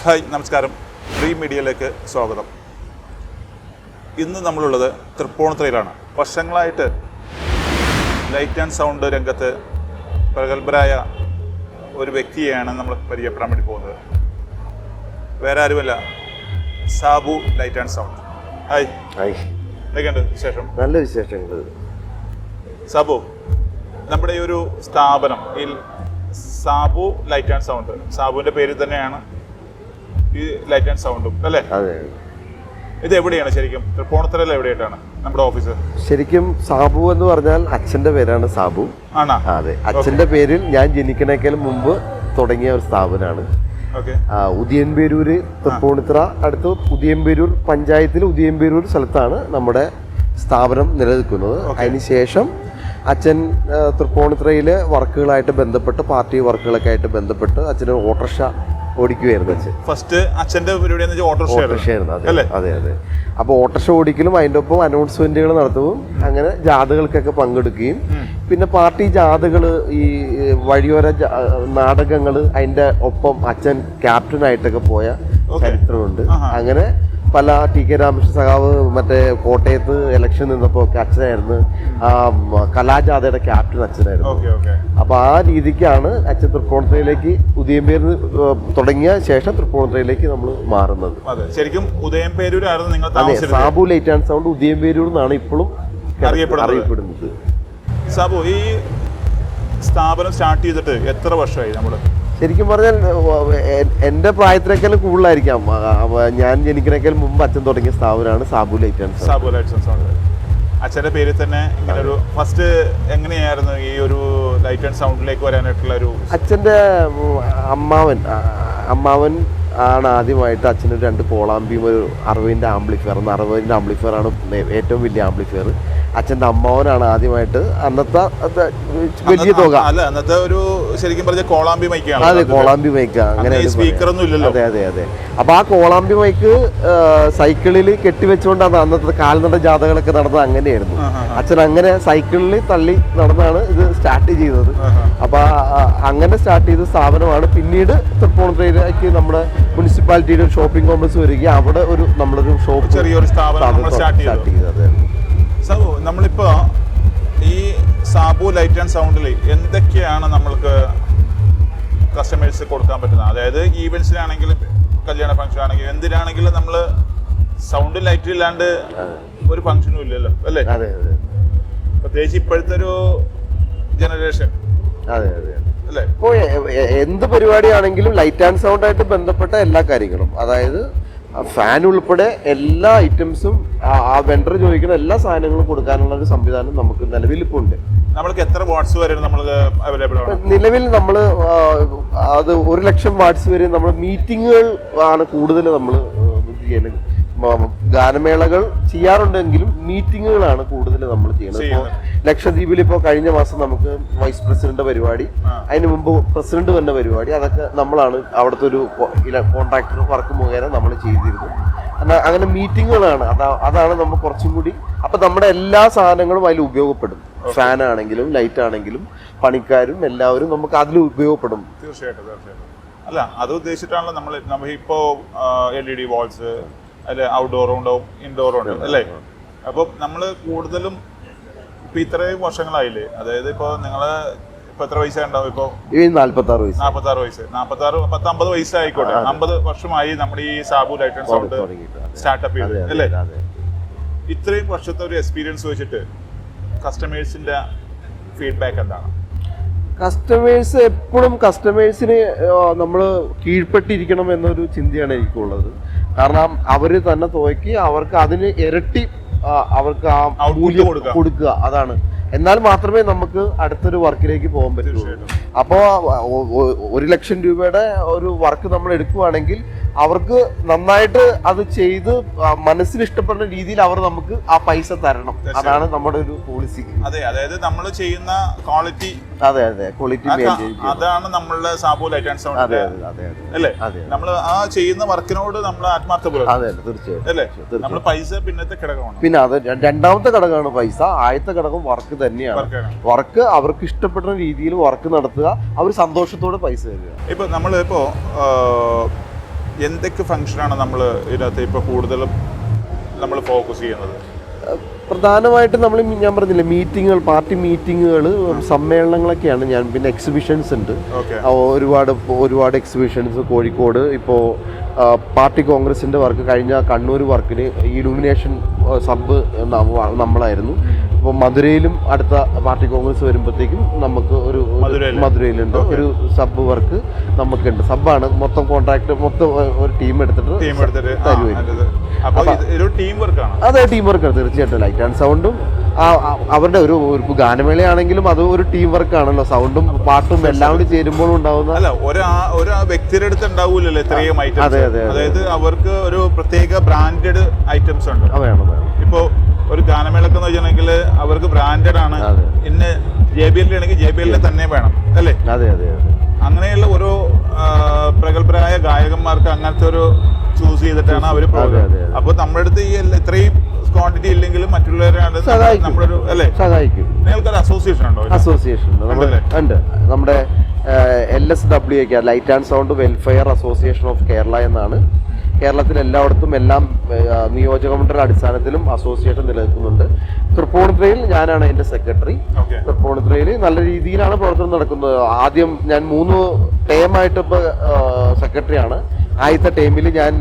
Hi നമസ്കാരം, dream മീഡിയയിലേക്ക് സ്വാഗതം. ഇന്ന് നമ്മളുള്ളത് തൃപ്പൂണിത്തുറയിലാണ്. വർഷങ്ങളായിട്ട് ലൈറ്റ് ആൻഡ് സൗണ്ട് രംഗത്ത് പ്രഗത്ഭരായ ഒരു വ്യക്തിയെയാണ് നമ്മൾ പരിചയപ്പെടാൻ വേണ്ടി പോകുന്നത്. വേറെ ആരുമല്ല, Sabu light and sound. Hi. Hi. എന്തൊക്കെയുണ്ട് വിശേഷം? നല്ല വിശേഷങ്ങൾ. സാബു, നമ്മുടെ ഈ ഒരു സ്ഥാപനം ഈ സാബു ലൈറ്റ് ആൻഡ് സൗണ്ട്, സാബുവിൻ്റെ പേരിൽ തന്നെയാണ് ഈ ലൈറ്റ് ആൻഡ് സൗണ്ടും അല്ലേ? അതെ. ഇത് എവിടെയാണ് ശരിക്കും? തൃപ്പൂണിത്തുറയിൽ എവിടെയായിട്ടാണ് നമ്മുടെ ഓഫീസ്? ശരിക്കും സാബു എന്ന് പറഞ്ഞാൽ അച്ഛൻ്റെ പേരാണ് സാബു. ആണോ? അതെ, അച്ഛൻ്റെ പേരിൽ ഞാൻ ജനിക്കണേക്കാൾ മുമ്പ് തുടങ്ങിയ ഒരു സ്ഥാപനമാണ്. ഉദിയൻപേരൂര്, തൃപ്പൂണിത്തുറ അടുത്ത് ഉദിയൻപേരൂർ പഞ്ചായത്തിൽ ഉദിയൻപേരൂർ സ്ഥലത്താണ് നമ്മുടെ സ്ഥാപനം നിലനിൽക്കുന്നത്. അതിനുശേഷം അച്ഛൻ തൃപ്പൂണിത്തുറയിലെ വർക്കുകളായിട്ട് ബന്ധപ്പെട്ട്, പാർട്ടി വർക്കുകളൊക്കെ ആയിട്ട് ബന്ധപ്പെട്ട് അച്ഛന് ഓട്ടോറിക്ഷ ഓടിക്കുമായിരുന്നു. അച്ഛൻ ഫസ്റ്റ് അച്ഛൻ്റെ ഓട്ടോറിക്ഷ ആയിരുന്നു. അതെ അതെ. അപ്പോൾ ഓട്ടോറിക്ഷ ഓടിക്കലും അതിൻ്റെ ഒപ്പം അനൗൺസ്മെന്റുകൾ നടത്തുകയും അങ്ങനെ ജാഥകൾക്കൊക്കെ പങ്കെടുക്കുകയും പിന്നെ പാർട്ടി ജാഥകൾ, ഈ വഴിയോര നാടകങ്ങൾ, അതിൻ്റെ ഒപ്പം അച്ഛൻ ക്യാപ്റ്റനായിട്ടൊക്കെ പോയ ചരിത്രമുണ്ട്. അങ്ങനെ പല ടി കെ രാമകൃഷ്ണ സഖാവ് മറ്റേ കോട്ടയത്ത് ഇലക്ഷൻ നിന്നപ്പോൾ ഒക്കെ അച്ഛനായിരുന്നു ആ കലാജാഥയുടെ ക്യാപ്റ്റൻ അച്ഛനായിരുന്നു. അപ്പോൾ ആ രീതിക്കാണ് അച്ഛൻ തൃപ്പൂണിത്തുറയിലേക്ക് ഉദയംപേരൂർ തുടങ്ങിയ ശേഷം തൃപ്പൂണിത്തുറയിലേക്ക് നമ്മൾ മാറുന്നത്. ശരിക്കും ഉദയംപേരൂരായിരുന്നു നിങ്ങൾ? അതെ, Sabu light and sound Udayamperoor എന്നാണ് ഇപ്പോഴും അറിയപ്പെടുന്നത്. സാബു, ഈ സ്ഥാപനം സ്റ്റാർട്ട് ചെയ്തിട്ട് എത്ര വർഷമായി? നമ്മൾ ശരിക്കും പറഞ്ഞാൽ എൻ്റെ പ്രായത്തിനേക്കാളും കൂടുതലായിരിക്കാം. ഞാൻ ജനിക്കുന്നേക്കാൾ മുമ്പ് അച്ഛൻ തുടങ്ങിയ സ്ഥാപനമാണ് സാബു ലൈറ്റ് ആൻഡ് സൗണ്ട്. അച്ഛൻ്റെ പേരിൽ തന്നെ ഇങ്ങനെ ഒരു ഫസ്റ്റ് എങ്ങനെയായിരുന്നു ഈ ഒരു ലൈറ്റ് ആൻഡ് സൗണ്ടിലേക്ക് വരാനായിട്ടുള്ള ഒരു? അച്ഛൻ്റെ അമ്മാവൻ ആണ് ആദ്യമായിട്ട് അച്ഛന് 2 കോളാമ്പിയും ഒരു 60-ൻ്റെ ആംപ്ലിഫയർ. 60-ൻ്റെ ആംപ്ലിഫയർ ആണ് ഏറ്റവും വലിയ ആംപ്ലിഫയർ. അച്ഛൻ്റെ അമ്മാവനാണ് ആദ്യമായിട്ട് അന്നത്തെ വലിയ തുക. അന്നത്തെ ഒരു ശരിക്കും പറഞ്ഞ കോളാമ്പി മൈക്കാണ്. അതെ, കോളാമ്പി മൈക്ക്. അങ്ങനെ സ്പീക്കറൊന്നും ഇല്ലല്ലോ. അതെ അതെ അതെ. അപ്പോൾ ആ കോളാമ്പി മൈക്ക് സൈക്കിളിൽ കെട്ടിവെച്ചുകൊണ്ടാണ് അന്നത്തെ കാൽനട ജാഥകളൊക്കെ നടന്നത്. അങ്ങനെയായിരുന്നു. അച്ഛൻ അങ്ങനെ സൈക്കിളിൽ തള്ളി നടന്നാണ് ഇത് സ്റ്റാർട്ട് ചെയ്തത്. അപ്പോൾ അങ്ങനെ സ്റ്റാർട്ട് ചെയ്ത സ്ഥാപനമാണ്. പിന്നീട് തൃപ്പൂണിത്തുറയിലേക്ക് നമ്മുടെ മുനിസിപ്പാലിറ്റിയുടെ ഒരു ഷോപ്പിംഗ് കോംപ്ലക്സ് വരികയും അവിടെ ഒരു നമ്മളൊരു ഷോപ്പ്, ചെറിയൊരു സ്ഥാപനം സ്റ്റാർട്ട് ചെയ്തത്. സാബു, നമ്മളിപ്പോൾ ഈ സാബു ലൈറ്റ് ആൻഡ് സൗണ്ടിൽ എന്തൊക്കെയാണ് നമ്മൾക്ക് കസ്റ്റമേഴ്സ് കൊടുക്കാൻ പറ്റുന്നത്? അതായത് ഈവൻസിനാണെങ്കിലും കല്യാണ ഫംഗ്ഷൻ ആണെങ്കിലും എന്തിനാണെങ്കിലും നമ്മൾ സൗണ്ട് ലൈറ്റ് ഇല്ലാണ്ട് ഒരു ഫംഗ്ഷനും ഇല്ലല്ലോ അല്ലേ? പ്രത്യേകിച്ച് ഇപ്പോഴത്തെ ഒരു ജനറേഷൻ. അതെ അതെ അല്ലേ. ഇപ്പോൾ എന്ത് പരിപാടിയാണെങ്കിലും ലൈറ്റ് ആൻഡ് സൗണ്ട് ആയിട്ട് ബന്ധപ്പെട്ട എല്ലാ കാര്യങ്ങളും, അതായത് ഫാൻ ഉൾപ്പെടെ എല്ലാ ഐറ്റംസും ആ വെണ്ടർ ചോദിക്കുന്ന എല്ലാ സാധനങ്ങളും കൊടുക്കാനുള്ള ഒരു സംവിധാനം നമുക്ക് നിലവിൽ ഇപ്പോൾ ഉണ്ട്. നമ്മൾക്ക് എത്ര വാട്ട്സ് വരെ നമ്മൾ അവൈലബിൾ ആണ്? നിലവിൽ നമ്മൾ അത് 1 ലക്ഷം വാട്ട്സ് വരെ നമ്മൾ മീറ്റിങ്ങുകൾ ആണ് കൂടുതൽ നമ്മൾ ചെയ്യുന്നത്. ഗാനമേളകൾ ചെയ്യാറുണ്ടെങ്കിലും മീറ്റിങ്ങുകളാണ് കൂടുതൽ നമ്മൾ ചെയ്യുന്നത്. ഇപ്പോൾ ലക്ഷദ്വീപിൽ ഇപ്പോൾ കഴിഞ്ഞ മാസം നമുക്ക് വൈസ് പ്രസിഡന്റ് പരിപാടി, അതിന് മുമ്പ് പ്രസിഡന്റ് വന്ന പരിപാടി, അതൊക്കെ നമ്മളാണ് അവിടുത്തെ ഒരു കോൺട്രാക്ടർ വർക്ക് മുഖേന നമ്മൾ ചെയ്തിരുന്നു. അങ്ങനെ മീറ്റിങ്ങുകളാണ്. അതാണ് നമ്മൾ കുറച്ചും കൂടി. അപ്പം നമ്മുടെ എല്ലാ സാധനങ്ങളും അതിൽ ഉപയോഗപ്പെടും. ഫാനാണെങ്കിലും ലൈറ്റ് ആണെങ്കിലും പണിക്കാരും എല്ലാവരും നമുക്ക് അതിൽ ഉപയോഗപ്പെടും. തീർച്ചയായിട്ടും. അല്ല, അത് ഉദ്ദേശിച്ചിട്ടാണല്ലോ നമ്മൾ ഇപ്പോൾ LED വാൾസ്, അതിൽ ഔട്ട്ഡോറും ഉണ്ടാവും, ഇൻഡോറും ഉണ്ട് അല്ലേ? അപ്പം നമ്മൾ കൂടുതലും ഇപ്പം ഇത്രയും വർഷങ്ങളായില്ലേ, അതായത് ഇപ്പോൾ നിങ്ങൾ ഇപ്പം എത്ര വയസ്സായിട്ടുണ്ടാവും? ഇപ്പോൾ 46 വയസ്സ്. 50 വയസ്സായിക്കോട്ടെ. 50 വർഷമായി നമ്മുടെ ഈ Sabu light and sound startup ചെയ്ത് അല്ലേ? ഇത്രയും വർഷത്തെ ഒരു എക്സ്പീരിയൻസ് വെച്ചിട്ട് കസ്റ്റമേഴ്സിന്റെ ഫീഡ്ബാക്ക് എന്താണ്? കസ്റ്റമേഴ്സ് എപ്പോഴും കസ്റ്റമേഴ്സിന് നമ്മൾ കീഴ്പ്പെട്ടിരിക്കണം എന്നൊരു ചിന്തയാണ് എനിക്കുള്ളത്. കാരണം അവർ തന്നെ തുകയ്ക്ക് അവർക്ക് അതിന് ഇരട്ടി അവർക്ക് ആ മൂല്യം കൊടുക്കുക, അതാണ്. എന്നാൽ മാത്രമേ നമുക്ക് അടുത്തൊരു വർക്കിലേക്ക് പോകാൻ പറ്റുള്ളൂ. അപ്പോൾ 1 ലക്ഷം രൂപയുടെ ഒരു വർക്ക് നമ്മൾ എടുക്കുകയാണെങ്കിൽ അവർക്ക് നന്നായിട്ട് അത് ചെയ്ത് മനസ്സിന് ഇഷ്ടപ്പെടുന്ന രീതിയിൽ അവർ നമുക്ക് ആ പൈസ തരണം. അതാണ് നമ്മുടെ ഒരു പോളിസി. അതെ, അതായത് നമ്മൾ ചെയ്യുന്ന ക്വാളിറ്റി. അതെ അതെ, ക്വാളിറ്റി മെയിൻറ്റെയിൻ. അതാണ് നമ്മളുടെ സാബു ലൈറ്റ് ആൻഡ് സൗണ്ട് അല്ലേ? നമ്മൾ ആ ചെയ്യുന്ന വർക്കിനോട് നമ്മൾ ആത്മാർത്ഥ. അതെ, തീർച്ചയായും അല്ലേ? നമ്മൾ പൈസ പിന്നത്തെ ഘടകമാണ്. പിന്നെ അത് രണ്ടാമത്തെ ഘടകമാണ് പൈസ. ആദ്യത്തെ ഘടകം വർക്ക് തന്നെയാണ്. വർക്ക് അവർക്ക് ഇഷ്ടപ്പെടുന്ന രീതിയിൽ വർക്ക് നടത്തുക, അവർ സന്തോഷത്തോടെ പൈസ തരിക. ഇപ്പൊ നമ്മളിപ്പോ എന്തൊക്കെ ഫംഗ്ഷനാണ് നമ്മൾ ഇതിനകത്ത് ഇപ്പോൾ കൂടുതലും നമ്മൾ ഫോക്കസ് ചെയ്യുന്നത്? പ്രധാനമായിട്ടും നമ്മൾ ഞാൻ പറഞ്ഞില്ലേ മീറ്റിങ്ങുകൾ, പാർട്ടി മീറ്റിങ്ങുകൾ, സമ്മേളനങ്ങളൊക്കെയാണ് ഞാൻ. പിന്നെ എക്സിബിഷൻസ് ഉണ്ട്, ഒരുപാട് എക്സിബിഷൻസ്. കോഴിക്കോട് ഇപ്പോൾ പാർട്ടി കോൺഗ്രസിൻ്റെ വർക്ക് കഴിഞ്ഞ കണ്ണൂർ വർക്കിന് ഇലുമിനേഷൻ സബ് നമ്മളായിരുന്നു. അപ്പോൾ മധുരയിലും അടുത്ത പാർട്ടി കോൺഗ്രസ് വരുമ്പോഴത്തേക്കും നമുക്ക് ഒരു മധുരയിലുണ്ട് ഒരു സബ് വർക്ക് നമുക്കുണ്ട്. സബ്ബാണ് മൊത്തം കോൺട്രാക്ട്, മൊത്തം ഒരു ടീം എടുത്തിട്ട് തരുമായിരുന്നു. അതെ, ടീം വർക്കാണ് തീർച്ചയായിട്ടും. ലൈറ്റ് ആൻഡ് സൗണ്ടും അവരുടെ ഒരു ഗാനമേളയാണെങ്കിലും അത് ഒരു ടീം വർക്കാണല്ലോ. സൗണ്ടും പാട്ടും എല്ലാം കൂടി ചേരുമ്പോൾ ഉണ്ടാവുന്ന ഒരു വ്യക്തിയുടെ അടുത്ത് ഉണ്ടാവൂലല്ലോ ഇത്രയും ഐറ്റംസ്. അതായത് അവർക്ക് ഒരു പ്രത്യേക ബ്രാൻഡഡ് ഐറ്റംസ് ഉണ്ട്. ഇപ്പോ ഒരു ഗാനമേളക്ക് എന്ന് വെച്ചിട്ടുണ്ടെങ്കിൽ അവർക്ക് ബ്രാൻഡഡ് ആണ്. ഇന്ന് JBL ആണെങ്കിൽ JBL തന്നെ വേണം അല്ലേ? അതെ അതെ അതെ. അങ്ങനെയുള്ള ഓരോ പ്രഗത്ഭരായ ഗായകന്മാർക്ക് അങ്ങനത്തെ ഒരു ചൂസ് ചെയ്തിട്ടാണ് അവർ പോകുന്നത്. അപ്പൊ നമ്മുടെ അടുത്ത് ഈ ഇത്രയും ക്വാണ്ടിറ്റി ഇല്ലെങ്കിലും മറ്റുള്ളവരാണ് നമ്മളൊരു അല്ലേ സഹായിക്കും. നിങ്ങൾക്കൊരു അസോസിയേഷൻ ഉണ്ടോ? അസോസിയേഷൻ ഉണ്ട്. നമ്മുടെ LSWA, light and sound welfare association of Kerala എന്നാണ്. കേരളത്തിൽ എല്ലായിടത്തും എല്ലാം നിയോജകമണ്ഡല അടിസ്ഥാനത്തിലും അസോസിയേഷൻ നിലനിൽക്കുന്നുണ്ട്. തൃപ്പൂണിത്തുറയിൽ ഞാനാണ് എൻ്റെ സെക്രട്ടറി. തൃപ്പൂണിത്തുറയിൽ നല്ല രീതിയിലാണ് പ്രവർത്തനം നടക്കുന്നത്. ആദ്യം ഞാൻ 3 ടേമായിട്ട് ഇപ്പോൾ സെക്രട്ടറിയാണ്. ആദ്യത്തെ ടൈമിൽ ഞാൻ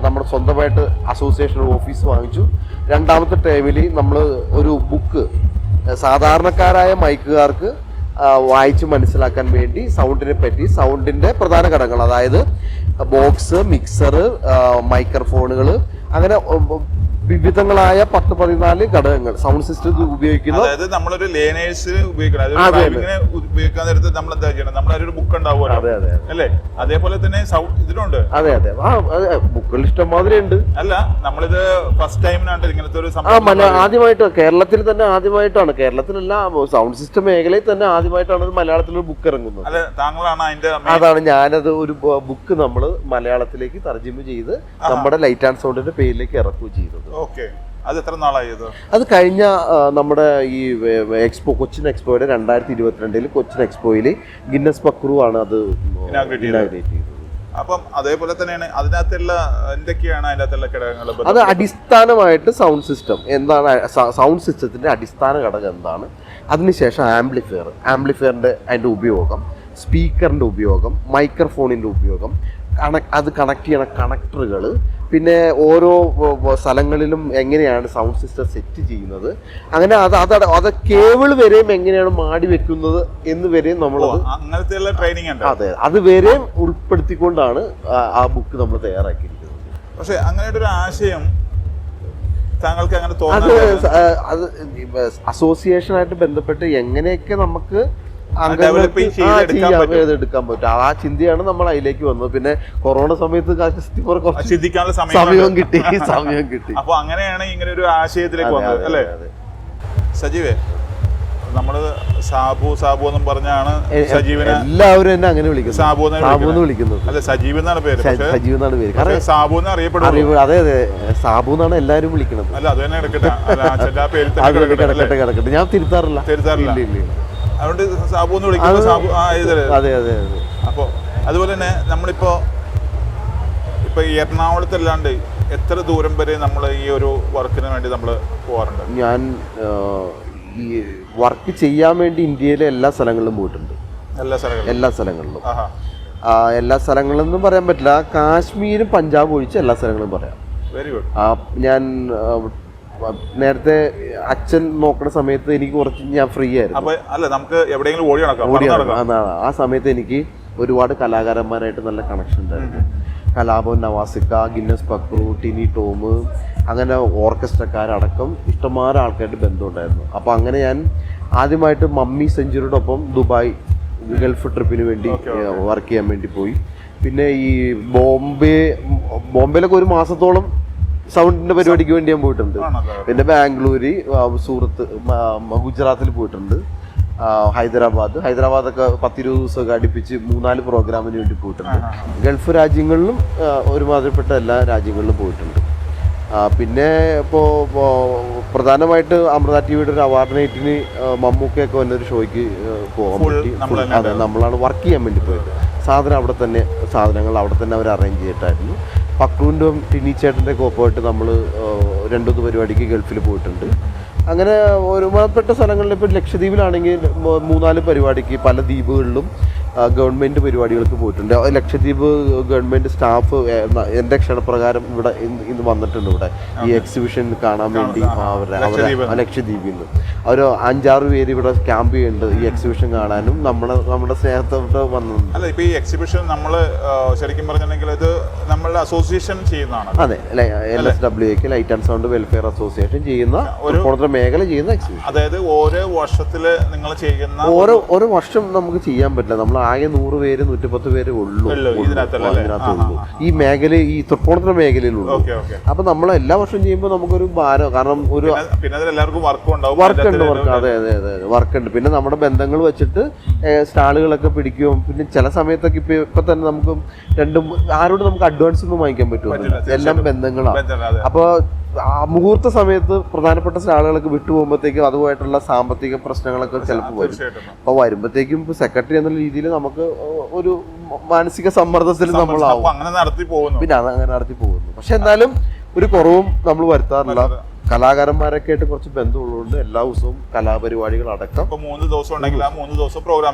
നമ്മുടെ സ്വന്തമായിട്ട് അസോസിയേഷൻ ഓഫീസ് വാങ്ങിച്ചു. രണ്ടാമത്തെ ടൈമിൽ നമ്മൾ ഒരു ബുക്ക് സാധാരണക്കാരായ മൈക്കുകാർക്ക് വായിച്ച് മനസ്സിലാക്കാൻ വേണ്ടി സൗണ്ടിനെ പറ്റി, സൗണ്ടിൻ്റെ പ്രധാന ഘടകങ്ങൾ, അതായത് ബോക്സ്, മിക്സർ, മൈക്രോഫോണുകൾ, അങ്ങനെ വിവിധങ്ങളായ 10-14 ഘടകങ്ങൾ സൗണ്ട് സിസ്റ്റം ഉപയോഗിക്കുന്ന. അതായത് നമ്മളൊരു ലേണേഴ്സിന് ഉപയോഗിക്കാൻ നേരത്ത് നമ്മൾ എന്താ ചെയ്യണം? നമ്മളൊരു ബുക്ക് ഉണ്ടാവുമല്ലോ അല്ലേ? അതേപോലെ തന്നെ ഇതിലുണ്ട്. അതെ അതെ, ബുക്കുകൾ ഇഷ്ടംമാതിരി ഉണ്ട്. അല്ല, നമ്മളിത് ഫസ്റ്റ് ടൈമിനാണ് ഇങ്ങനത്തെ ഒരു സംഭവം. ആദ്യമായിട്ട് കേരളത്തിൽ തന്നെ ആദ്യമായിട്ടാണ്, കേരളത്തിലല്ല സൗണ്ട് സിസ്റ്റം മേഖലയിൽ തന്നെ ആദ്യമായിട്ടാണ് മലയാളത്തിലൊരു ബുക്ക് ഇറങ്ങുന്നത്. അല്ല, താങ്കളാണ് അതിന്റെ. അതാണ്, ഞാനത് ഒരു ബുക്ക് നമ്മൾ മലയാളത്തിലേക്ക് തർജ്ജിമ ചെയ്ത് നമ്മുടെ ലൈറ്റ് ആൻഡ് സൗണ്ടിന്റെ പേരിലേക്ക് ഇറക്കുകയും ചെയ്തത്. അത് എത്ര നാളായി? അത് കഴിഞ്ഞ നമ്മുടെ ഈ കൊച്ചിൻ എക്സ്പോയുടെ 2022 കൊച്ചിൻ എക്സ്പോയിൽ ഗിന്നസ് പക്രു ആണ് അത് ഇനാഗ്രേറ്റ് ചെയ്തത്. അപ്പം അതേപോലെ തന്നെയാണ് അതിനകത്തുള്ള എന്തൊക്കെയാണ് അതിനകത്തുള്ള ഘടകങ്ങൾ? അത് അടിസ്ഥാനമായിട്ട് സൗണ്ട് സിസ്റ്റം എന്താണ്, സൗണ്ട് സിസ്റ്റത്തിന്റെ അടിസ്ഥാന ഘടകം എന്താണ്, അതിനുശേഷം ആംപ്ലിഫയറിന്റെ അതിന്റെ ഉപയോഗം, സ്പീക്കറിന്റെ ഉപയോഗം, മൈക്രോഫോണിന്റെ ഉപയോഗം, അത് കണക്ട് ചെയ്യണ കണക്ടറുകൾ, പിന്നെ ഓരോ സ്ഥലങ്ങളിലും എങ്ങനെയാണ് സൗണ്ട് സിസ്റ്റം സെറ്റ് ചെയ്യുന്നത്, അങ്ങനെ അത് കേബിൾ വരെയും എങ്ങനെയാണ് മാടി വെക്കുന്നത് എന്ന് വരെയും നമ്മൾ അതെ അത് വരെയും ഉൾപ്പെടുത്തിക്കൊണ്ടാണ് ആ ബുക്ക് നമ്മൾ തയ്യാറാക്കിയിരിക്കുന്നത്. പക്ഷെ അങ്ങനെ ഒരു ആശയം താങ്കൾക്ക് അങ്ങനെ അത് അസോസിയേഷനായിട്ട് ബന്ധപ്പെട്ട് എങ്ങനെയൊക്കെ നമുക്ക് എടുക്കാൻ പറ്റും, ആ ചിന്തയാണ് നമ്മൾ അതിലേക്ക് വന്നത്. പിന്നെ കൊറോണ സമയത്ത് സമയം കിട്ടി. അപ്പൊ അങ്ങനെയാണ് ഇങ്ങനെ ഒരു ആശയത്തിലേക്ക് വന്നത് അല്ലേ? സജീവേ, നമ്മള് സാബു എന്നും പറഞ്ഞാണ് സജീവനെ എല്ലാവരും എന്നെ അങ്ങനെ വിളിക്കുന്നത്. സാബു എന്ന് വിളിക്കുന്നത്. അല്ല, സജീവ് എന്നാണ് പേര്. സജീവ് എന്നാണ് പേര്. കാരണം സാബു എന്ന് അറിയപ്പെടുന്നത്. അതെ അതെ, സാബു എന്നാണ് എല്ലാവരും വിളിക്കുന്നത്. അല്ല, അത് തന്നെ കിടക്കട്ടെ. ഞാൻ തിരുത്താറില്ല. അതുകൊണ്ട് സാബു എന്ന് വിളിക്കുന്നത്. സാബു. അതെ അതെ. അപ്പോൾ അതുപോലെ തന്നെ നമ്മളിപ്പോ എറണാകുളത്തല്ലാണ്ട് എത്ര ദൂരം വരെ നമ്മൾ ഈ ഒരു വർക്കിന് വേണ്ടി നമ്മൾ പോകാറുണ്ട്? ഞാൻ ഈ വർക്ക് ചെയ്യാൻ വേണ്ടി ഇന്ത്യയിലെ എല്ലാ സ്ഥലങ്ങളിലും പോയിട്ടുണ്ട്. എല്ലാ സ്ഥലങ്ങളിലും എല്ലാ സ്ഥലങ്ങളിലും പറയാൻ പറ്റില്ല. കാശ്മീരും പഞ്ചാബ് ഒഴിച്ച് എല്ലാ സ്ഥലങ്ങളും പറയാം. Very good. ഞാൻ നേരത്തെ അച്ഛൻ നോക്കുന്ന സമയത്ത് എനിക്ക് കുറച്ച് ഞാൻ ഫ്രീ ആയിരുന്നു. അല്ല, നമുക്ക് എവിടെയെങ്കിലും ഓടി നടക്കാം. ആ സമയത്ത് എനിക്ക് ഒരുപാട് കലാകാരന്മാരായിട്ട് നല്ല കണക്ഷൻ ഉണ്ടായിരുന്നു. കലാഭവൻ നവാസിക്ക, ഗിന്നസ് പക്രു, ടിനി ടോം, അങ്ങനെ ഓർക്കസ്ട്രക്കാരടക്കം ഇഷ്ടംമാരെ ആൾക്കാരുടെ ബന്ധമുണ്ടായിരുന്നു. അപ്പോൾ അങ്ങനെ ഞാൻ ആദ്യമായിട്ട് മമ്മി സെഞ്ചുറിയുടെ ഒപ്പം ദുബായ് ഗൾഫ് ട്രിപ്പിന് വേണ്ടി വർക്ക് ചെയ്യാൻ വേണ്ടി പോയി. പിന്നെ ഈ ബോംബെയിലൊക്കെ 1 മാസത്തോളം സൗണ്ടിന്റെ പരിപാടിക്ക് വേണ്ടി ഞാൻ പോയിട്ടുണ്ട്. പിന്നെ ബാംഗ്ലൂര്, സൂറത്ത്, ഗുജറാത്തിൽ പോയിട്ടുണ്ട്. ഹൈദരാബാദൊക്കെ 10-20 ദിവസമൊക്കെ അടുപ്പിച്ച് 3-4 പ്രോഗ്രാമിന് വേണ്ടി പോയിട്ടുണ്ട്. ഗൾഫ് രാജ്യങ്ങളിലും ഒരുമാതിരിപ്പെട്ട എല്ലാ രാജ്യങ്ങളിലും പോയിട്ടുണ്ട്. പിന്നെ ഇപ്പോൾ പ്രധാനമായിട്ട് അമൃത ടിവിയുടെ ഒരു അവാർഡ് നൈറ്റിന് മമ്മൂക്കയൊക്കെ വന്നൊരു ഷോയ്ക്ക് പോകാൻ പറ്റി. അതെ, നമ്മളാണ് വർക്ക് ചെയ്യാൻ വേണ്ടി പോയത്. സാധനം അവിടെ തന്നെ സാധനങ്ങൾ അവിടെ തന്നെ അവർ അറേഞ്ച് ചെയ്തിട്ടായിരുന്നു. പക്രുവിൻ്റെ ടിനിച്ചേട്ടൻ്റെ കോപ്പമായിട്ട് നമ്മൾ 2-3 പരിപാടിക്ക് ഗൾഫിൽ പോയിട്ടുണ്ട്. അങ്ങനെ ഒരുപാട് സ്ഥലങ്ങളിൽ ഇപ്പോൾ ലക്ഷദ്വീപിലാണെങ്കിൽ 3-4 പരിപാടിക്ക് പല ദ്വീപുകളിലും ഗവൺമെൻറ് പരിപാടികൾക്ക് പോയിട്ടുണ്ട്. ലക്ഷദ്വീപ് ഗവൺമെൻറ് സ്റ്റാഫ് എൻ്റെ ക്ഷണപ്രകാരം ഇവിടെ ഇന്ന് വന്നിട്ടുണ്ട്. ഇവിടെ ഈ എക്സിബിഷൻ കാണാൻ വേണ്ടി അവരുടെ ലക്ഷദ്വീപിൽ നിന്ന് അവർ 5-6 പേര് ഇവിടെ ക്യാമ്പ് ചെയ്യുന്നുണ്ട് ഈ എക്സിബിഷൻ കാണാനും നമ്മുടെ സ്നേഹത്തോട് വന്നിട്ടുണ്ട്. അല്ല, ഇപ്പോൾ ഈ എക്സിബിഷൻ നമ്മൾ ശരിക്കും പറഞ്ഞിട്ടുണ്ടെങ്കിൽ ഇത് നമ്മളുടെ അസോസിയേഷൻ ചെയ്യുന്നതാണ്. അതെ, LSWA light and sound welfare association ചെയ്യുന്ന ഒരു മേഖല ചെയ്യുന്ന എക്സിബിഷൻ. അതായത് ഓരോ വർഷത്തിൽ നിങ്ങൾ ചെയ്യുന്ന ഓരോ വർഷം നമുക്ക് ചെയ്യാൻ പറ്റില്ല. നമ്മൾ ആകെ 100 പേര് 110 പേര് ഉള്ളൂ ഇതിനകത്തുള്ളൂ. ഈ മേഖല ഈ തൃപ്പൂണിത്തുറ മേഖലയിലുള്ളൂ. അപ്പൊ നമ്മൾ എല്ലാ വർഷവും ചെയ്യുമ്പോൾ നമുക്കൊരു ഭാരം, കാരണം ഒരു വർക്ക് ഉണ്ട്. അതെ, വർക്ക് ഉണ്ട്. പിന്നെ നമ്മുടെ ബന്ധങ്ങൾ വെച്ചിട്ട് സ്റ്റാളുകളൊക്കെ പിടിക്കും. പിന്നെ ചില സമയത്തൊക്കെ ഇപ്പൊ തന്നെ നമുക്ക് ആരോട് നമുക്ക് അഡ്വാൻസ് ഒന്നും വാങ്ങിക്കാൻ പറ്റുമോ, എല്ലാം ബന്ധങ്ങളാണ്. അപ്പൊ മുഹൂർത്ത സമയത്ത് പ്രധാനപ്പെട്ട സ്റ്റാളുകളൊക്കെ വിട്ടുപോകുമ്പോഴത്തേക്കും അതുമായിട്ടുള്ള സാമ്പത്തിക പ്രശ്നങ്ങളൊക്കെ ചിലപ്പോൾ വരും. അപ്പോൾ വരുമ്പോഴത്തേക്കും ഇപ്പോൾ സെക്രട്ടറി എന്നുള്ള രീതിയിൽ നമുക്ക് ഒരു മാനസിക സമ്മർദ്ദത്തിൽ നമ്മളാവും. പിന്നെ അതങ്ങനെ നടത്തി പോകുന്നു. പക്ഷെ എന്നാലും ഒരു കുറവും നമ്മൾ വരുത്താറില്ല. കലാകാരന്മാരൊക്കെ ആയിട്ട് കുറച്ച് ബന്ധമുള്ളതുകൊണ്ട് എല്ലാ ദിവസവും കലാപരിപാടികൾ അടക്കം 3 ദിവസം ഉണ്ടെങ്കിൽ ആ 3 ദിവസം പ്രോഗ്രാം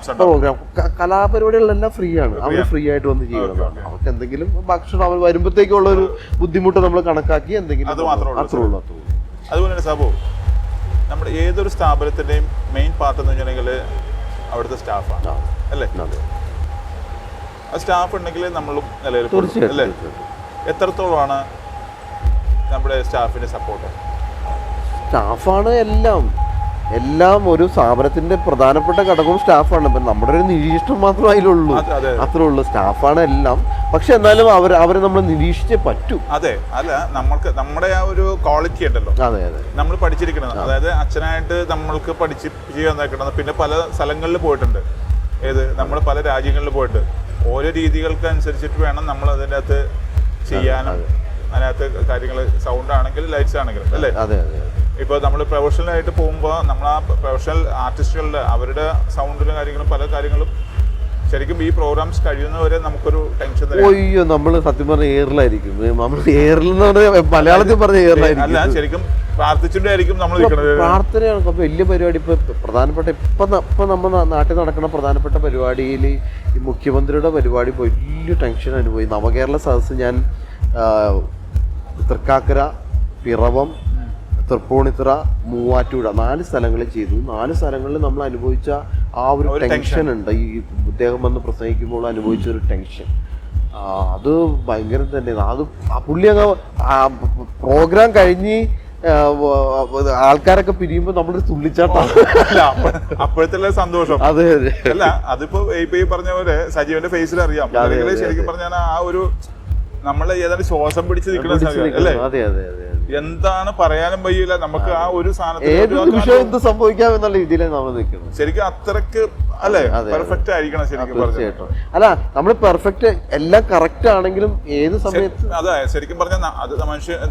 കലാപരിപാടികളെല്ലാം ഫ്രീ ആണ്. അവർ ഫ്രീ ആയിട്ട് വന്ന് ചെയ്യുന്നതാണ്. അവർക്ക് എന്തെങ്കിലും ഭക്ഷണം അവർ വരുമ്പോഴത്തേക്കുള്ള ഒരു ബുദ്ധിമുട്ട് നമ്മൾ കണക്കാക്കി എന്തെങ്കിലും അത്രേ ഉള്ളൂ. അതുപോലെ തന്നെ സാബു, നമ്മുടെ ഏതൊരു സ്ഥാപനത്തിന്റെയും മെയിൻ പാർട്ട് എന്ന് വെച്ചിട്ടുണ്ടെങ്കിൽ അവിടുത്തെ സ്റ്റാഫാണ് അല്ലേ? ആ സ്റ്റാഫ് ഉണ്ടെങ്കിൽ നമ്മളും നിലയിൽ അല്ലേ? എത്രത്തോളമാണ് നമ്മുടെ സ്റ്റാഫിന്റെ സപ്പോർട്ട്? സ്റ്റാഫാണ് എല്ലാം ഒരു സ്ഥാപനത്തിന്റെ പ്രധാനപ്പെട്ട ഘടകവും സ്റ്റാഫാണ്. ഇപ്പം നമ്മുടെ ഒരു നിരീക്ഷണം മാത്രമേ അതിലുള്ളൂ, അത്രേ ഉള്ളൂ. സ്റ്റാഫാണ് എല്ലാം. പക്ഷെ എന്നാലും അവരെ നമ്മൾ നിരീക്ഷിച്ചേ പറ്റൂ. അതെ, അല്ല നമ്മൾക്ക് നമ്മുടെ ആ ഒരു ക്വാളിറ്റി ഉണ്ടല്ലോ. അതെ, നമ്മൾ പഠിച്ചിരിക്കണം. അതായത് അച്ഛനായിട്ട് നമ്മൾക്ക് പഠിപ്പിച്ച് തന്നേക്കണം. പിന്നെ പല സ്ഥലങ്ങളിൽ പോയിട്ടുണ്ട്. നമ്മൾ പല രാജ്യങ്ങളിൽ പോയിട്ട് ഓരോ രീതികൾക്കനുസരിച്ചിട്ട് വേണം നമ്മൾ അതിൻ്റെ അകത്ത് ചെയ്യാനും. അതിനകത്ത് കാര്യങ്ങൾ സൗണ്ട് ആണെങ്കിൽ ലൈറ്റ്സ് ആണെങ്കിലും അല്ലേ? ഇപ്പോൾ നമ്മൾ പ്രൊഫഷണലായിട്ട് പോകുമ്പോൾ നമ്മൾ ആ പ്രൊഫഷണൽ ആർട്ടിസ്റ്റുകളുടെ അവരുടെ സൗണ്ടിലും കാര്യങ്ങളും പല കാര്യങ്ങളും ശരിക്കും ഈ പ്രോഗ്രാംസ് കഴിയുന്നവരെ നമുക്കൊരു ടെൻഷൻ. അയ്യോ, നമ്മൾ സത്യം പറഞ്ഞ എയറിലായിരിക്കും. നമ്മൾ എയറിൽ മലയാളത്തിൽ പറഞ്ഞ എയറിലായിരിക്കും. അല്ല, ശരിക്കും പ്രാർത്ഥിച്ചിട്ടായിരിക്കും നമ്മൾ നിൽക്കുന്നത്. പ്രാർത്ഥനയാണ്. അപ്പോൾ വലിയ പരിപാടി ഇപ്പോൾ പ്രധാനപ്പെട്ട ഇപ്പം നമ്മുടെ നാട്ടിൽ നടക്കുന്ന പ്രധാനപ്പെട്ട പരിപാടിയിൽ ഈ മുഖ്യമന്ത്രിയുടെ പരിപാടി വലിയ ടെൻഷൻ അനുഭവിക്കും. നവകേരള സദസ്സ് ഞാൻ തൃക്കാക്കര, പിറവം, തൃപ്പൂണിത്തുറ, മൂവാറ്റുപുഴ 4 സ്ഥലങ്ങളിൽ ചെയ്തു. 4 സ്ഥലങ്ങളിൽ നമ്മൾ അനുഭവിച്ച ആ ഒരു ടെൻഷൻ ഉണ്ട്. ഈ അദ്ദേഹം വന്ന് പ്രസംഗിക്കുമ്പോൾ അനുഭവിച്ച ഒരു ടെൻഷൻ അത് ഭയങ്കര തന്നെ. അത് പുള്ളി അങ്ങ് പ്രോഗ്രാം കഴിഞ്ഞ് ആൾക്കാരൊക്കെ പിരിയുമ്പോൾ നമ്മളൊരു തുള്ളിച്ചാട്ടാണ് അപ്പോഴത്തെ സന്തോഷം. അതെ, അല്ല അതിപ്പോ ഈ പറഞ്ഞ പോലെ സജീവന്റെ ഫേസിൽ അറിയാം. ശരിക്കും പറഞ്ഞാൽ ആ ഒരു നമ്മളെ ഏതാണ്ട് ശ്വാസം പിടിച്ച് നിൽക്കുന്ന അല്ലേ? എന്താണ് പറയാനും വയ്യില്ല നമുക്ക്. ആ ഒരു എന്ത് സംഭവിക്കാം എന്നുള്ള രീതിയിലാണ് നമ്മൾ നിൽക്കുന്നത്. ശരിക്കും അത്രക്ക് അല്ലേ പെർഫെക്റ്റ് ആയിരിക്കണം ശരിക്കും തീർച്ചയായിട്ടും. അല്ല, നമ്മൾ പെർഫെക്റ്റ് എല്ലാം കറക്റ്റ് ആണെങ്കിലും ഏത് സമയത്ത് അതെ ശരിക്കും പറഞ്ഞാൽ അത്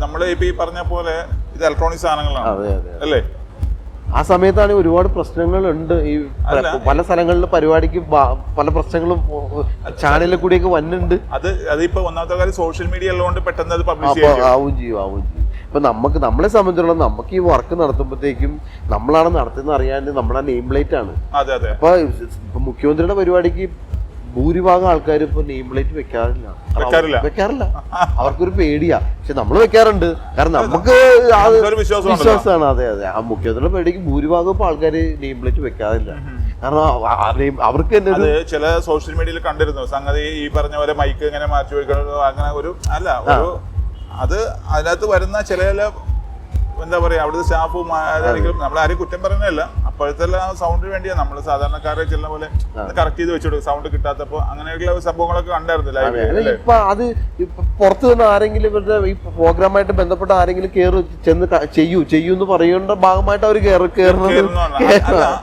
നമ്മളെ ഇപ്പൊ ഈ പറഞ്ഞ പോലെ ഇത് ഇലക്ട്രോണിക് സാധനങ്ങളാണ് അല്ലേ? ആ സമയത്താണ് ഒരുപാട് പ്രശ്നങ്ങളുണ്ട്. ഈ പല സ്ഥലങ്ങളിൽ പരിപാടിക്ക് പല പ്രശ്നങ്ങളും ചാനലിൽ കൂടിയൊക്കെ വന്നിട്ടുണ്ട്. അതിപ്പോ ഒന്നാമത്തെ കാര്യം സോഷ്യൽ മീഡിയ ഉള്ളതുകൊണ്ട് പെട്ടെന്ന് അത് ആവും ചെയ്യും. ഇപ്പൊ നമ്മളെ സംബന്ധിച്ചിടത്തോളം നമുക്ക് ഈ വർക്ക് നടത്തുമ്പോഴത്തേക്കും നമ്മളാണ് നടത്തുന്നത് അറിയാണ്ട് നമ്മുടെ നെയിം പ്ലേറ്റ് ആണ്. അപ്പൊ മുഖ്യമന്ത്രിയുടെ പരിപാടിക്ക് ഭൂരിഭാഗം ആൾക്കാർ ഇപ്പൊ നെയിം പ്ലേറ്റ് വെക്കാറില്ല. അവർക്കൊരു പേടിയാ. പക്ഷെ നമ്മൾ വെക്കാറുണ്ട്. കാരണം നമുക്ക് വിശ്വാസമാണ്. അതെ, ആ മുഖ്യമന്ത്രിയുടെ പേടിക്ക് ഭൂരിഭാഗം ഇപ്പൊ ആൾക്കാര് നെയിം പ്ലേറ്റ് വെക്കാറില്ല. കാരണം അവർക്ക് തന്നെ ചില സോഷ്യൽ മീഡിയയിൽ കണ്ടിരുന്നു സംഗതി ഈ പറഞ്ഞ പോലെ മൈക്ക് ഇങ്ങനെ മാറ്റി വെക്കണം. അങ്ങനെ ഒരു അത് അതിനകത്ത് വരുന്ന ചില എന്താ പറയാ അവിടുത്തെ സ്റ്റാഫും നമ്മൾ ആരെയും കുറ്റം പറയുന്നതല്ല. അപ്പോഴത്തെ സൗണ്ടിന് വേണ്ടിയാണ് നമ്മൾ സാധാരണക്കാരെ ചെല്ലുന്ന പോലെ കറക്റ്റ് ചെയ്ത് വെച്ചോടുക്കും സൗണ്ട് കിട്ടാത്തപ്പോ. അങ്ങനെയൊക്കെയുള്ള സംഭവങ്ങളൊക്കെ കണ്ടായിരുന്നു. ഇപ്പൊ അത് പുറത്തു നിന്ന് ആരെങ്കിലും ഇവരുടെ ഈ പ്രോഗ്രാമായിട്ട് ബന്ധപ്പെട്ട ആരെങ്കിലും ചെന്ന് ചെയ്യൂന്ന് പറയേണ്ട ഭാഗമായിട്ട് അവർ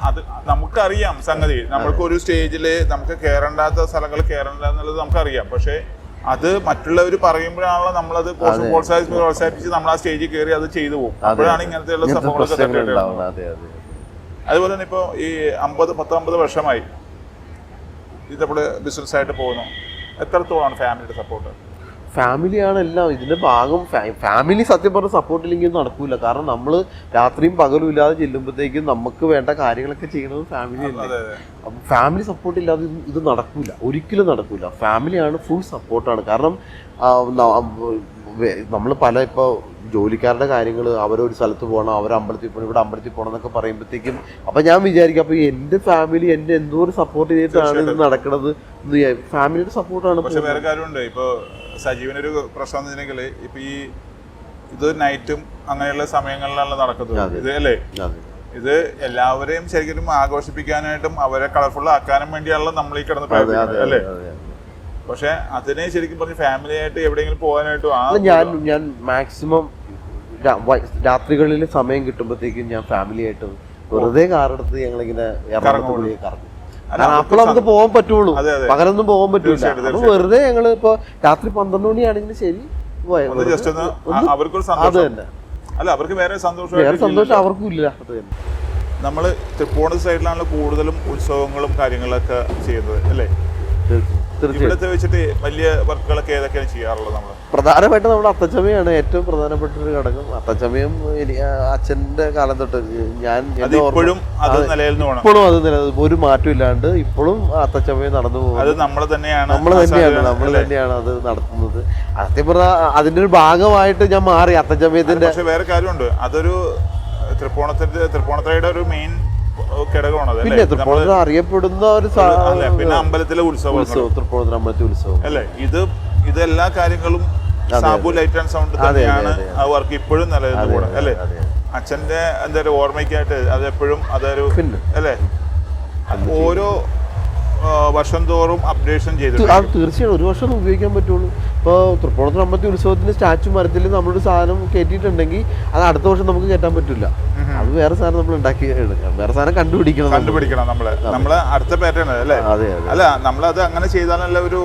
അത് നമുക്കറിയാം സംഗതി. നമ്മൾക്ക് ഒരു സ്റ്റേജില് നമുക്ക് കയറണ്ടാത്ത സ്ഥലങ്ങൾ കയറണ്ട എന്നുള്ളത് നമുക്കറിയാം. പക്ഷെ അത് മറ്റുള്ളവർ പറയുമ്പോഴാണല്ലോ നമ്മളത് പ്രോത്സാഹിപ്പിച്ച് നമ്മൾ ആ സ്റ്റേജിൽ കയറി അത് ചെയ്തു പോകും. അപ്പോഴാണ് ഇങ്ങനത്തെയുള്ള സംഭവങ്ങളൊക്കെ. അതുപോലെ തന്നെ ഇപ്പൊ ഈ 50 വർഷമായി ഇത് ബിസിനസ്സായിട്ട് പോകുന്നു, എത്രത്തോളമാണ് ഫാമിലിയുടെ സപ്പോർട്ട്? ഫാമിലിയാണ് എല്ലാം ഇതിന്റെ ഭാഗം. ഫാമിലി സത്യം പറഞ്ഞ സപ്പോർട്ട് ഇല്ലെങ്കിൽ നടക്കൂല. കാരണം നമ്മൾ രാത്രിയും പകലും ഇല്ലാതെ ചെല്ലുമ്പോഴത്തേക്കും നമുക്ക് വേണ്ട കാര്യങ്ങളൊക്കെ ചെയ്യുന്നത് ഫാമിലി അല്ലേ. അപ്പം ഫാമിലി സപ്പോർട്ട് ഇല്ലാതെ ഇത് നടക്കൂല, ഒരിക്കലും നടക്കൂല. ഫാമിലിയാണ് ഫുൾ സപ്പോർട്ടാണ്. കാരണം നമ്മൾ ഇപ്പോൾ ജോലിക്കാരുടെ കാര്യങ്ങൾ, അവരൊരു സ്ഥലത്ത് പോകണം, അവർ അമ്പലത്തിൽ പോകണം, ഇവിടെ അമ്പലത്തിൽ പോകണം എന്നൊക്കെ പറയുമ്പോഴത്തേക്കും അപ്പം ഞാൻ വിചാരിക്കും അപ്പോൾ എൻ്റെ ഫാമിലി എന്നെ എന്തോ ഒരു സപ്പോർട്ട് ചെയ്തിട്ടാണ് ഇത് നടക്കുന്നത്. ഫാമിലിയുടെ സപ്പോർട്ടാണ്. പക്ഷെ വേറെ കാര്യമുണ്ട്, ഇപ്പോൾ സജീവനൊരു പ്രശ്നം എന്ന് വെച്ചിട്ടുണ്ടെങ്കിൽ ഇപ്പൊ ഇത് നൈറ്റും അങ്ങനെയുള്ള സമയങ്ങളിലാണ് നടക്കുന്നത് ഇത് അല്ലേ. ഇത് എല്ലാവരെയും ശരിക്കും ആഘോഷിപ്പിക്കാനായിട്ടും അവരെ കളർഫുൾ ആക്കാനും വേണ്ടിയാണല്ലോ നമ്മൾ ഈ കിടന്ന് പ്രവർത്തിക്കുന്നത് അല്ലേ. പക്ഷെ അതിനെ ശരിക്കും പറഞ്ഞ് ഫാമിലി ആയിട്ട് എവിടെയെങ്കിലും പോകാനായിട്ടും ഞാൻ മാക്സിമം രാത്രികളിൽ സമയം കിട്ടുമ്പോഴത്തേക്കും ഞാൻ ഫാമിലി ആയിട്ട് വെറുതെ കാറെടുത്ത് ഞങ്ങളിങ്ങനെ കറങ്ങും. അപ്പോൾ നമുക്ക് പോകാൻ പറ്റുള്ളൂ, പകലൊന്നും പോകാൻ പറ്റൂല. അപ്പൊ വെറുതെ ഞങ്ങള് ഇപ്പൊ രാത്രി 12 മണിയാണെങ്കിലും ശരി അത് തന്നെ. അല്ല അവർക്ക് വേറെ സന്തോഷം അവർക്കും ഇല്ല. അത് തന്നെ. നമ്മള് തൃപ്പൂണിത്തുറ സൈഡിലാണല്ലോ കൂടുതലും ഉത്സവങ്ങളും കാര്യങ്ങളൊക്കെ ചെയ്യുന്നത് അല്ലേ. ഇവിടുത്തെ വെച്ചിട്ട് വലിയ വർക്കുകളൊക്കെ ഏതൊക്കെയാണ് ചെയ്യാറുള്ളത്? നമ്മൾ പ്രധാനമായിട്ട് നമ്മുടെ അത്തച്ചമയാണ് ഏറ്റവും പ്രധാനപ്പെട്ട ഒരു ഘടകം. അത്തച്ചമയം അച്ഛന്റെ കാലം തൊട്ട് ഇപ്പോഴും അത് നിലനിൽക്കുന്നു, ഇപ്പോഴും അത് നിലനിൽക്കും, ഒരു മാറ്റം ഇല്ലാണ്ട് ഇപ്പോഴും അത്തച്ചമയം നടന്നു പോകും. അത് നമ്മൾ തന്നെയാണ് അത് നടത്തുന്നത്. സത്യം പറഞ്ഞാൽ അതിന്റെ ഒരു ഭാഗമായിട്ട് ഞാൻ മാറി അത്തച്ചമയത്തിന്റെ. പക്ഷെ വേറെ കാര്യമുണ്ട്, അതൊരു തൃപ്പൂണിത്തുറയുടെ ഒരു മെയിൻ ഘടകമാണ്. പിന്നെ തൃപ്പൂണിത്തുറ അറിയപ്പെടുന്ന ഒരു പിന്നെ അമ്പലത്തിലെ ഉത്സവം, തൃപ്പൂണിത്തുറ അമ്പലത്തിലെ ഉത്സവം അല്ലേ. ഇതെല്ലാ കാര്യങ്ങളും സാബു ലൈറ്റ് ആൻഡ് സൗണ്ട് തന്നെയാണ് ആ വർക്ക് ഇപ്പോഴും നിലനിന്ന് കൂടെ അല്ലേ. അച്ഛന്റെ എന്താ ഓർമ്മയ്ക്കായിട്ട് അതെപ്പോഴും അതൊരു അല്ലേ ഓരോ വർഷം തോറും അപ്ഡേഷൻ ചെയ്തിട്ടുണ്ട്. തീർച്ചയായും ഒരു വർഷം ഉപയോഗിക്കാൻ പറ്റുള്ളൂ. ഇപ്പോൾ തൃപ്പൂണിത്തുറ അമ്പലത്തിൽ ഉത്സവത്തിന് സ്റ്റാച്ചു മരത്തിൽ നമ്മളൊരു സാധനം കയറ്റിയിട്ടുണ്ടെങ്കിൽ അത് അടുത്ത വർഷം നമുക്ക് കയറ്റാൻ പറ്റില്ല. അത് വേറെ സാധനം നമ്മൾ ഉണ്ടാക്കി എടുക്കണം, വേറെ സാധനം കണ്ടുപിടിക്കണം നമ്മള് അടുത്ത പാറ്റേൺ അല്ലേ. അല്ല നമ്മളത് അങ്ങനെ ചെയ്താലല്ല ഒരു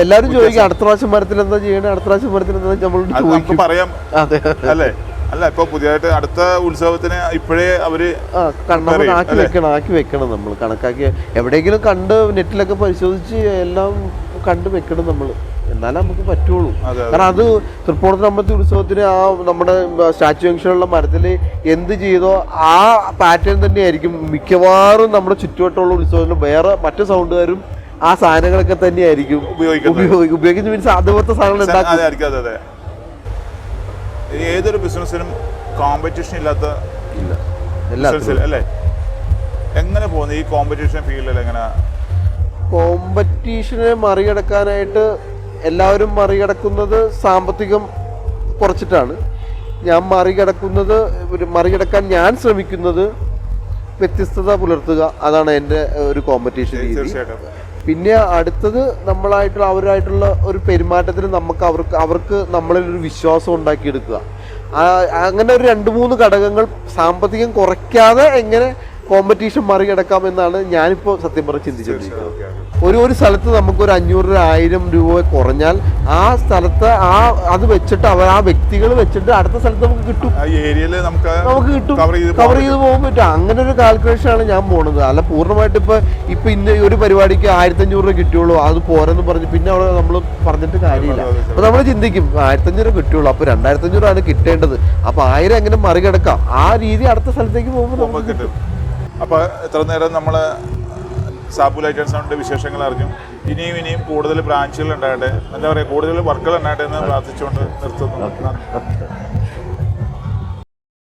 എല്ലാവരും ചോദിക്കും അടുത്ത പ്രാവശ്യം മരത്തിൽ എന്താ ചെയ്യണേ, അടുത്ത പ്രാവശ്യം മരത്തിൽ എന്താ നമ്മൾ പറയാം. അതെ അല്ലേ. അല്ല ഇപ്പൊ പുതിയതായിട്ട് അടുത്ത ഉത്സവത്തിന് ഇപ്പോഴേ അവര് ആക്കി വെക്കണം. നമ്മൾ കണക്കാക്കി എവിടെയെങ്കിലും കണ്ട് നെറ്റിലൊക്കെ പരിശോധിച്ച് എല്ലാം കണ്ടു വെക്കണം നമ്മൾ, എന്നാലേ നമുക്ക് പറ്റുള്ളൂ. കാരണം അത് തൃപ്പൂണിത്തുറ അമ്പലത്തിൽ ഉത്സവത്തിന് ആ നമ്മുടെ സ്റ്റാച്ചു ജംഗ്ഷനുള്ള മരത്തിൽ എന്ത് ചെയ്തോ ആ പാറ്റേൺ തന്നെയായിരിക്കും മിക്കവാറും നമ്മുടെ ചുറ്റുവട്ടമുള്ള ഉത്സവത്തിന് വേറെ മറ്റു സൗണ്ടുകാരും ആ സാധനങ്ങളൊക്കെ തന്നെയായിരിക്കും ഉപയോഗിക്കുന്നത്. മീൻസ് അതുപോലത്തെ സാധനങ്ങൾ ഉണ്ടാക്കും. ഏതൊരു ബിസിനസ്സിനും കോമ്പറ്റീഷൻ ഇല്ലാത്ത അല്ലേ. എങ്ങനെ പോകുന്നു ഈ കോമ്പറ്റീഷൻ ഫീൽഡിൽ? എങ്ങനെ കോമ്പറ്റീഷനെ മറികടക്കാനായിട്ട് എല്ലാവരും മറികടക്കുന്നത് സാമ്പത്തികം കുറച്ചിട്ടാണ്. ഞാൻ മറികടക്കാൻ ഞാൻ ശ്രമിക്കുന്നത് വ്യത്യസ്തത പുലർത്തുക, അതാണ് എൻ്റെ ഒരു കോമ്പറ്റീഷൻ രീതി. പിന്നെ അടുത്തത് അവരായിട്ടുള്ള ഒരു പെരുമാറ്റത്തിന് അവർക്ക് നമ്മളിൽ ഒരു വിശ്വാസം ഉണ്ടാക്കിയെടുക്കുക. അങ്ങനെ ഒരു 2-3 ഘടകങ്ങൾ സാമ്പത്തികം കുറയ്ക്കാതെ എങ്ങനെ കോമ്പറ്റീഷൻ മറികടക്കാം എന്നാണ് ഞാനിപ്പോൾ സത്യം പറഞ്ഞ് ചിന്തിച്ചുകൊണ്ടിരിക്കുന്നത്. ഒരു സ്ഥലത്ത് നമുക്കൊരു 500-1000 രൂപ കുറഞ്ഞാൽ ആ സ്ഥലത്ത് അത് വെച്ചിട്ട് ആ വ്യക്തികൾ വെച്ചിട്ട് അടുത്ത സ്ഥലത്ത് നമുക്ക് കിട്ടും, കവർ ചെയ്ത് പോകാൻ പറ്റും. അങ്ങനെ ഒരു കാൽക്കുലേഷനാണ് ഞാൻ പോണത്. അല്ല പൂർണ്ണമായിട്ട് ഇപ്പൊ ഇന്ന് ഒരു പരിപാടിക്ക് 1500 രൂപ കിട്ടുള്ളൂ, അത് പോരെന്ന് പറഞ്ഞ് പിന്നെ അവിടെ നമ്മൾ പറഞ്ഞിട്ട് കാര്യമില്ല. അപ്പൊ നമ്മൾ ചിന്തിക്കും 1500 രൂപ കിട്ടുള്ളൂ, അപ്പൊ 2500 ആണ് കിട്ടേണ്ടത്, അപ്പൊ 1000 എങ്ങനെ മറികടക്കാം, ആ രീതി അടുത്ത സ്ഥലത്തേക്ക് പോകുമ്പോൾ നമുക്ക് കിട്ടും. അപ്പോൾ എത്ര നേരം നമ്മൾ സാബു ലൈറ്റ് ആൻഡ് സൗണ്ടിൻ്റെ വിശേഷങ്ങൾ അറിഞ്ഞു. ഇനിയും കൂടുതൽ ബ്രാഞ്ചുകൾ ഉണ്ടാകട്ടെ, എന്താ പറയുക, കൂടുതൽ വർക്കുകൾ ഉണ്ടാകട്ടെ എന്ന് പ്രാർത്ഥിച്ചുകൊണ്ട് നിർത്തുന്നു.